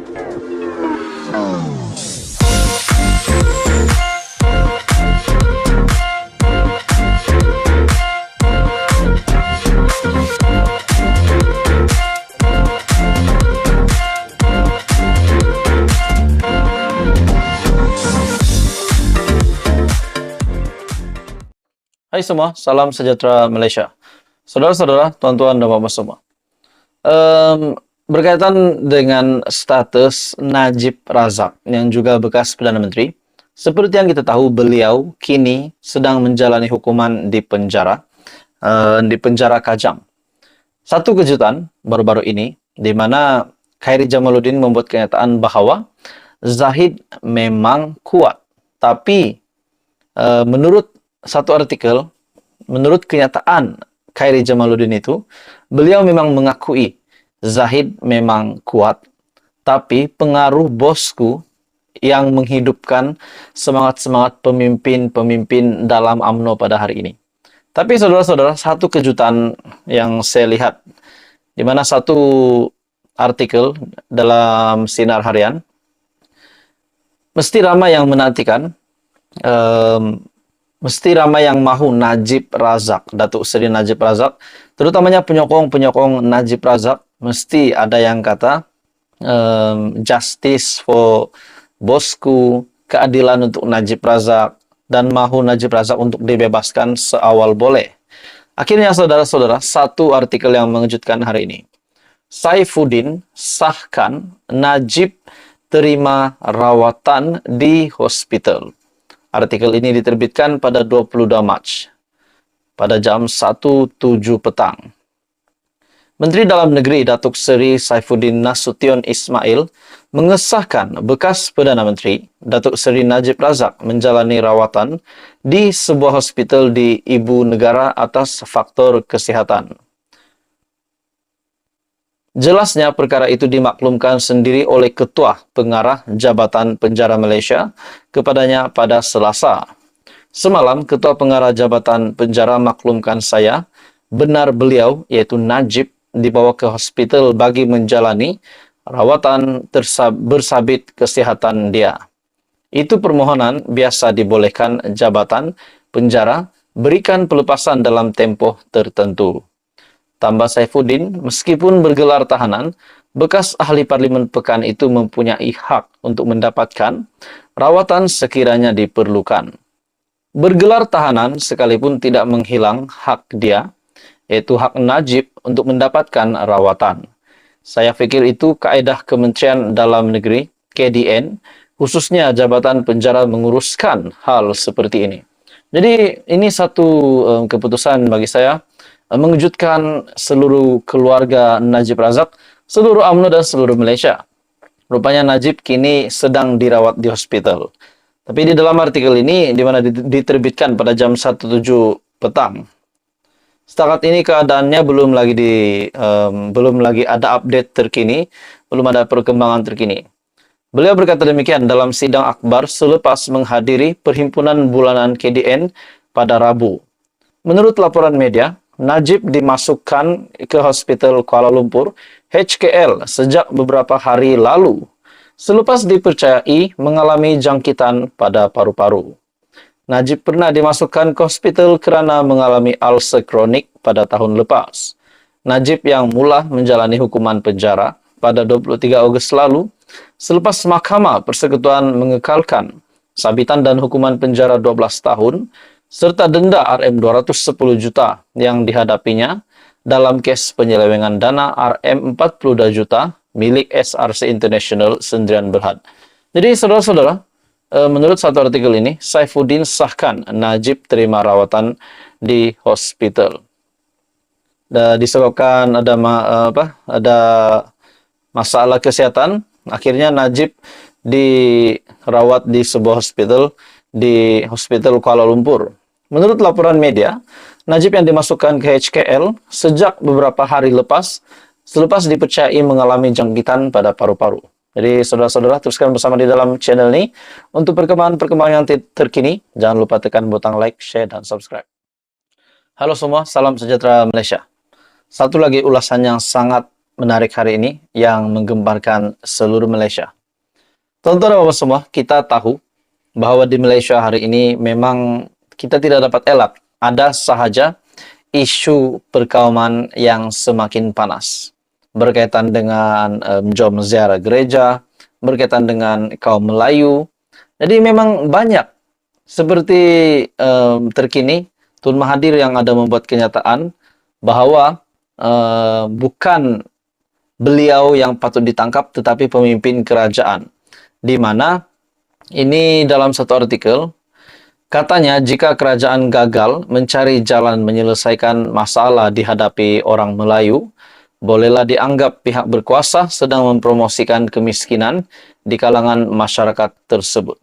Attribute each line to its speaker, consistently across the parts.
Speaker 1: Hai semua, salam sejahtera Malaysia. Saudara-saudara, tuan-tuan dan bapak semua. Berkaitan dengan status Najib Razak yang juga bekas Perdana Menteri, seperti yang kita tahu beliau kini sedang menjalani hukuman di penjara Kajang. Satu kejutan baru-baru ini, di mana Khairy Jamaluddin membuat kenyataan bahwa Zahid memang kuat, tapi menurut satu artikel, menurut kenyataan Khairy Jamaluddin itu, beliau memang mengakui Zahid memang kuat, tapi pengaruh bosku yang menghidupkan semangat-semangat pemimpin-pemimpin dalam UMNO pada hari ini. Tapi saudara-saudara, satu kejutan yang saya lihat, di mana satu artikel dalam Sinar Harian, mesti ramai yang menantikan, mesti ramai yang mahu Najib Razak, Datuk Seri Najib Razak, terutamanya penyokong-penyokong Najib Razak, mesti ada yang kata justice for bosku, keadilan untuk Najib Razak, dan mahu Najib Razak untuk dibebaskan seawal boleh. Akhirnya saudara-saudara, satu artikel yang mengejutkan hari ini. Saifuddin sahkan Najib terima rawatan di hospital. Artikel ini diterbitkan pada 22 Mac pada jam 1.07 petang. Menteri Dalam Negeri Datuk Seri Saifuddin Nasution Ismail mengesahkan bekas Perdana Menteri Datuk Seri Najib Razak menjalani rawatan di sebuah hospital di ibu negara atas faktor kesihatan. Jelasnya perkara itu dimaklumkan sendiri oleh Ketua Pengarah Jabatan Penjara Malaysia kepadanya pada Selasa. Semalam, Ketua Pengarah Jabatan Penjara maklumkan saya, benar beliau, yaitu Najib, dibawa ke hospital bagi menjalani rawatan bersabit kesihatan dia. Itu permohonan biasa dibolehkan Jabatan Penjara berikan pelepasan dalam tempoh tertentu. Tambah Saifuddin, meskipun bergelar tahanan, bekas ahli parlimen pekan itu mempunyai hak untuk mendapatkan rawatan sekiranya diperlukan. Bergelar tahanan sekalipun tidak menghilang hak dia, yaitu hak Najib untuk mendapatkan rawatan. Saya fikir itu kaedah Kementerian Dalam Negeri, KDN, khususnya Jabatan Penjara menguruskan hal seperti ini. Jadi ini satu keputusan bagi saya, mengejutkan seluruh keluarga Najib Razak, seluruh UMNO dan seluruh Malaysia. Rupanya Najib kini sedang dirawat di hospital. Tapi di dalam artikel ini, di mana diterbitkan pada jam 1.07 petang, setakat ini keadaannya belum lagi ada update terkini, belum ada perkembangan terkini. Beliau berkata demikian dalam sidang akbar selepas menghadiri perhimpunan bulanan KDN pada Rabu. Menurut laporan media, Najib dimasukkan ke Hospital Kuala Lumpur, HKL, sejak beberapa hari lalu, selepas dipercayai mengalami jangkitan pada paru-paru. Najib pernah dimasukkan ke hospital kerana mengalami ulcer kronik pada tahun lepas. Najib yang mula menjalani hukuman penjara pada 23 Ogos lalu, selepas Mahkamah Persekutuan mengekalkan sabitan dan hukuman penjara 12 tahun, serta denda RM210 juta yang dihadapinya dalam kes penyelewengan dana RM42 juta milik SRC International Sendirian Berhad. Jadi saudara-saudara, menurut satu artikel ini, Saifuddin sahkan Najib terima rawatan di hospital. Disebabkan ada masalah kesehatan, akhirnya Najib dirawat di sebuah hospital di Hospital Kuala Lumpur. Menurut laporan media, Najib yang dimasukkan ke HKL sejak beberapa hari selepas dipercayai mengalami jangkitan pada paru-paru. Jadi saudara-saudara, teruskan bersama di dalam channel ini untuk perkembangan yang terkini. Jangan lupa tekan butang like, share, dan subscribe. Halo semua, salam sejahtera Malaysia. Satu lagi ulasan yang sangat menarik hari ini yang menggemparkan seluruh Malaysia. Tonton Bapak semua, kita tahu bahwa di Malaysia hari ini memang kita tidak dapat elak. Ada sahaja isu perkauman yang semakin panas. Berkaitan dengan jom ziarah gereja, berkaitan dengan kaum Melayu. Jadi memang banyak. Seperti terkini, Tun Mahathir yang ada membuat kenyataan bahwa bukan beliau yang patut ditangkap, tetapi pemimpin kerajaan. Di mana ini dalam satu artikel, katanya jika kerajaan gagal mencari jalan menyelesaikan masalah dihadapi orang Melayu, bolehlah dianggap pihak berkuasa sedang mempromosikan kemiskinan di kalangan masyarakat tersebut.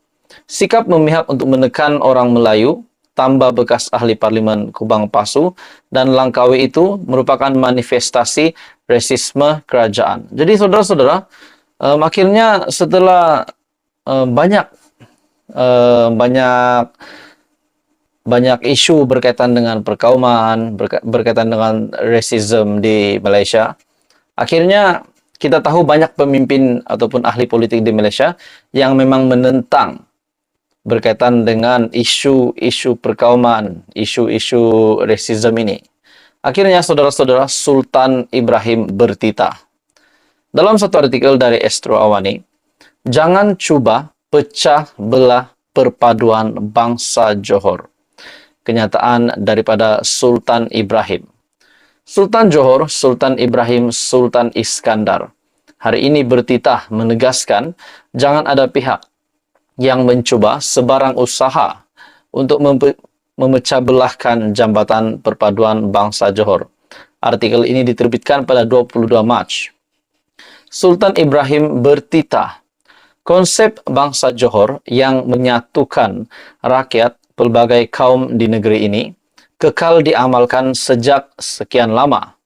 Speaker 1: Sikap memihak untuk menekan orang Melayu, tambah bekas ahli parlimen Kubang Pasu, dan Langkawi itu merupakan manifestasi rasisme kerajaan. Jadi saudara-saudara, akhirnya setelah banyak isu berkaitan dengan perkauman, berkaitan dengan rasisme di Malaysia. Akhirnya kita tahu banyak pemimpin ataupun ahli politik di Malaysia yang memang menentang berkaitan dengan isu-isu perkauman, isu-isu rasisme ini. Akhirnya saudara-saudara, Sultan Ibrahim bertitah. Dalam satu artikel dari Astro Awani, jangan cuba pecah belah perpaduan bangsa Johor. Kenyataan daripada Sultan Ibrahim. Sultan Johor, Sultan Ibrahim, Sultan Iskandar hari ini bertitah menegaskan jangan ada pihak yang mencuba sebarang usaha untuk memecah belahkan jambatan perpaduan bangsa Johor. Artikel ini diterbitkan pada 22 Mac. Sultan Ibrahim bertitah, konsep bangsa Johor yang menyatukan rakyat pelbagai kaum di negeri ini kekal diamalkan sejak sekian lama.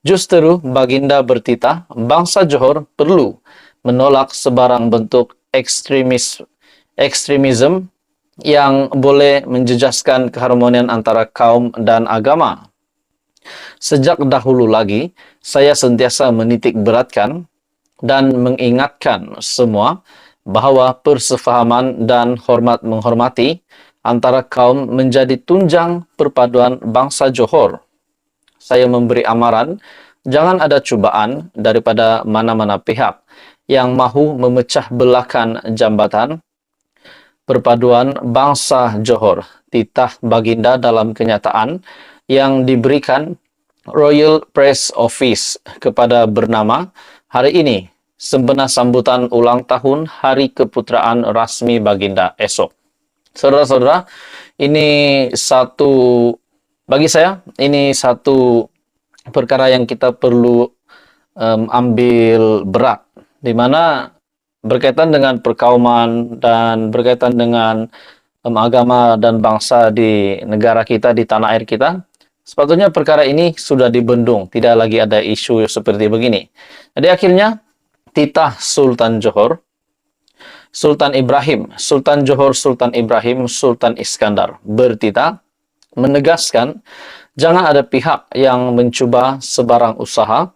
Speaker 1: Justeru Baginda bertitah, bangsa Johor perlu menolak sebarang bentuk ekstremisme yang boleh menjejaskan keharmonian antara kaum dan agama. Sejak dahulu lagi, saya sentiasa menitik beratkan dan mengingatkan semua bahwa persefahaman dan hormat menghormati antara kaum menjadi tunjang perpaduan bangsa Johor. Saya memberi amaran, jangan ada cubaan daripada mana-mana pihak yang mahu memecah belahkan jambatan perpaduan bangsa Johor. Titah Baginda dalam kenyataan yang diberikan Royal Press Office kepada bernama hari ini, sempena sambutan ulang tahun Hari Keputeraan Rasmi Baginda esok. Saudara-saudara, bagi saya, ini satu perkara yang kita perlu ambil berat, di mana berkaitan dengan perkauman dan berkaitan dengan agama dan bangsa di negara kita, di tanah air kita. Sepatutnya perkara ini sudah dibendung, tidak lagi ada isu seperti begini. Jadi akhirnya, titah Sultan Johor, Sultan Ibrahim, Sultan Johor, Sultan Ibrahim, Sultan Iskandar bertitah menegaskan jangan ada pihak yang mencuba sebarang usaha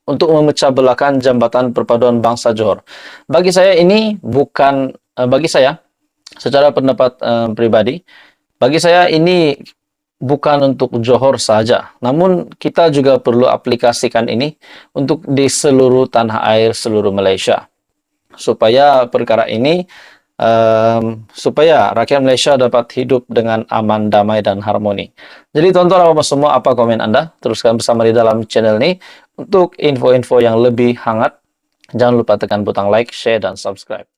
Speaker 1: untuk memecah belahkan jambatan perpaduan bangsa Johor. Bagi saya ini bukan, bagi saya secara pendapat pribadi, bagi saya ini bukan untuk Johor saja, namun kita juga perlu aplikasikan ini untuk di seluruh tanah air, seluruh Malaysia. Supaya perkara ini, supaya rakyat Malaysia dapat hidup dengan aman, damai, dan harmoni. Jadi tonton semua apa komen Anda, teruskan bersama di dalam channel ini. Untuk info-info yang lebih hangat, jangan lupa tekan butang like, share, dan subscribe.